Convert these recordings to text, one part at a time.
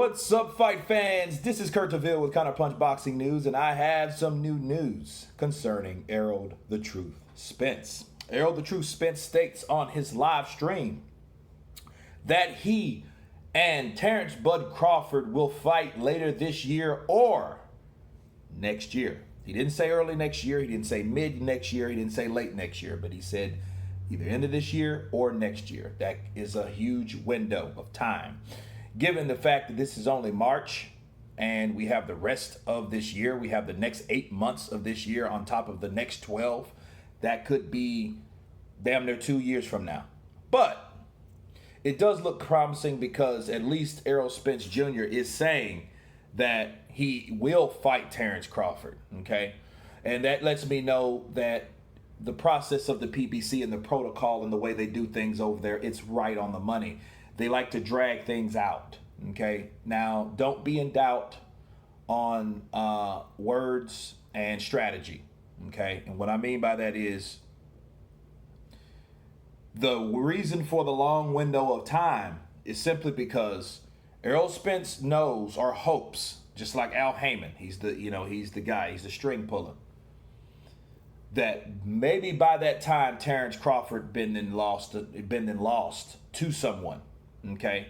What's up, fight fans? This is Kurt DeVille with Counterpunch Boxing News, and I have some new news concerning Errol the Truth Spence. Errol the Truth Spence states on his live stream that he and Terence Bud Crawford will fight later this year or next year. He didn't say early next year, he didn't say mid next year, he didn't say late next year, but he said either end of this year or next year. That is a huge window of time. Given the fact that this is only March and we have the rest of this year, we have the next 8 months of this year on top of the next 12, that could be damn near 2 years from now. But it does look promising because at least Errol Spence Jr. is saying that he will fight Terence Crawford, okay? And that lets me know that the process of the PBC and the protocol and the way they do things over there, it's right on the money. They like to drag things out, okay? Now, don't be in doubt on words and strategy, okay? And what I mean by that is the reason for the long window of time is simply because Errol Spence knows or hopes, just like Al Heyman, he's the guy, he's the string puller, that maybe by that time Terence Crawford been then lost to someone. Okay,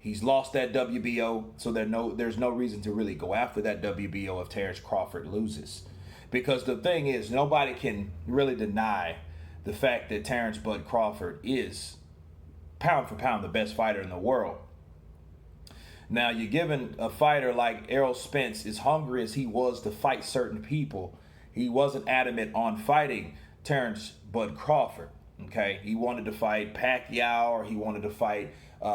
he's lost that WBO, so there's no reason to really go after that WBO if Terence Crawford loses, because the thing is, nobody can really deny the fact that Terence Bud Crawford is pound for pound the best fighter in the world. Now, you're giving a fighter like Errol Spence, as hungry as he was to fight certain people, he wasn't adamant on fighting Terence Bud Crawford. Okay, he wanted to fight Pacquiao or he wanted to fight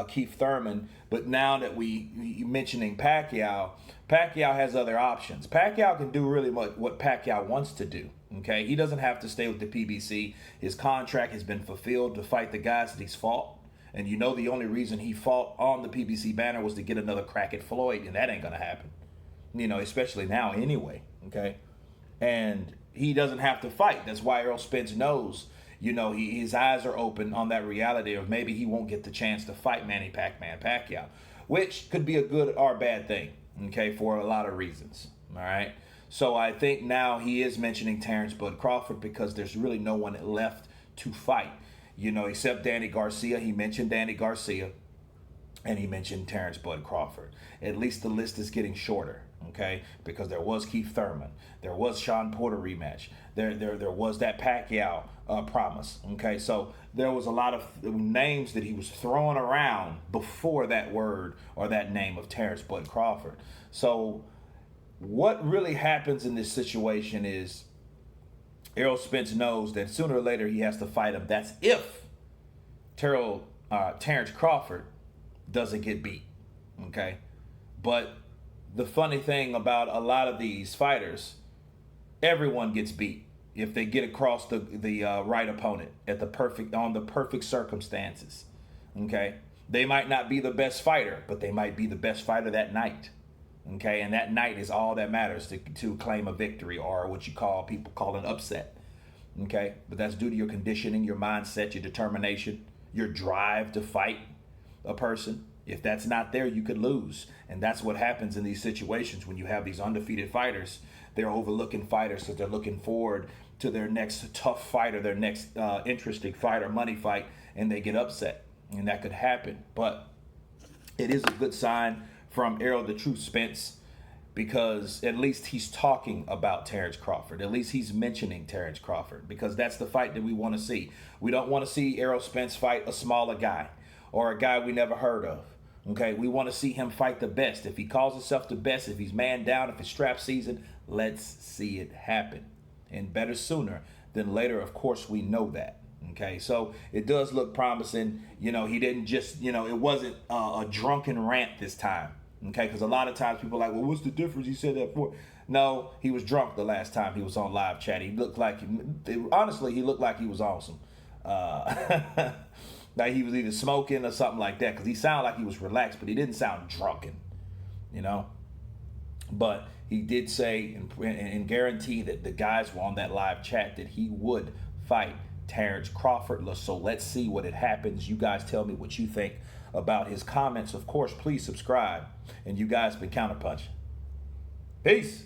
Keith Thurman, but now that we mentioning Pacquiao has other options. Pacquiao can do really much what Pacquiao wants to do. Okay, he doesn't have to stay with the PBC. His contract has been fulfilled to fight the guys that he's fought, and you know the only reason he fought on the PBC banner was to get another crack at Floyd, and that ain't gonna happen. You know, especially now anyway. Okay, and he doesn't have to fight. That's why Errol Spence knows. You know, his eyes are open on that reality of maybe he won't get the chance to fight Manny Pac-Man Pacquiao, which could be a good or bad thing, okay, for a lot of reasons, all right? So I think now he is mentioning Terence Bud Crawford because there's really no one left to fight, you know, except Danny Garcia. He mentioned Danny Garcia, and he mentioned Terence Bud Crawford. At least the list is getting shorter, okay? Because there was Keith Thurman, there was Sean Porter rematch, there was that Pacquiao promise, okay? So there was a lot of names that he was throwing around before that word or that name of Terence Bud Crawford. So what really happens in this situation is Errol Spence knows that sooner or later he has to fight him. That's if Terence Crawford doesn't get beat, okay? But the funny thing about a lot of these fighters, everyone gets beat if they get across the right opponent at the perfect circumstances, okay? They might not be the best fighter, but they might be the best fighter that night, okay? And that night is all that matters to claim a victory, or what people call an upset, okay? But that's due to your conditioning, your mindset, your determination, your drive to fight a person. If that's not there, you could lose. And that's what happens in these situations when you have these undefeated fighters. They're overlooking fighters because they're looking forward to their next tough fight or their next interesting fight or money fight, and they get upset. And that could happen. But it is a good sign from Errol the Truth Spence, because at least he's talking about Terence Crawford. At least he's mentioning Terence Crawford, because that's the fight that we want to see. We don't want to see Errol Spence fight a smaller guy or a guy we never heard of. Okay, we want to see him fight the best. If he calls himself the best, if he's man down, if it's strap season, let's see it happen. And better sooner than later, of course, we know that. Okay, so it does look promising. You know, he didn't just, you know, it wasn't a drunken rant this time. Okay, because a lot of times people are like, well, what's the difference? He said that for. No, he was drunk the last time he was on live chat. He looked like, honestly, he looked like he was awesome. Like he was either smoking or something like that, because he sounded like he was relaxed, but he didn't sound drunken, you know. But he did say and guarantee that the guys were on that live chat that he would fight Terrence Crawford. So let's see what it happens. You guys tell me what you think about his comments. Of course, please subscribe. And you guys been Counterpunch. Peace.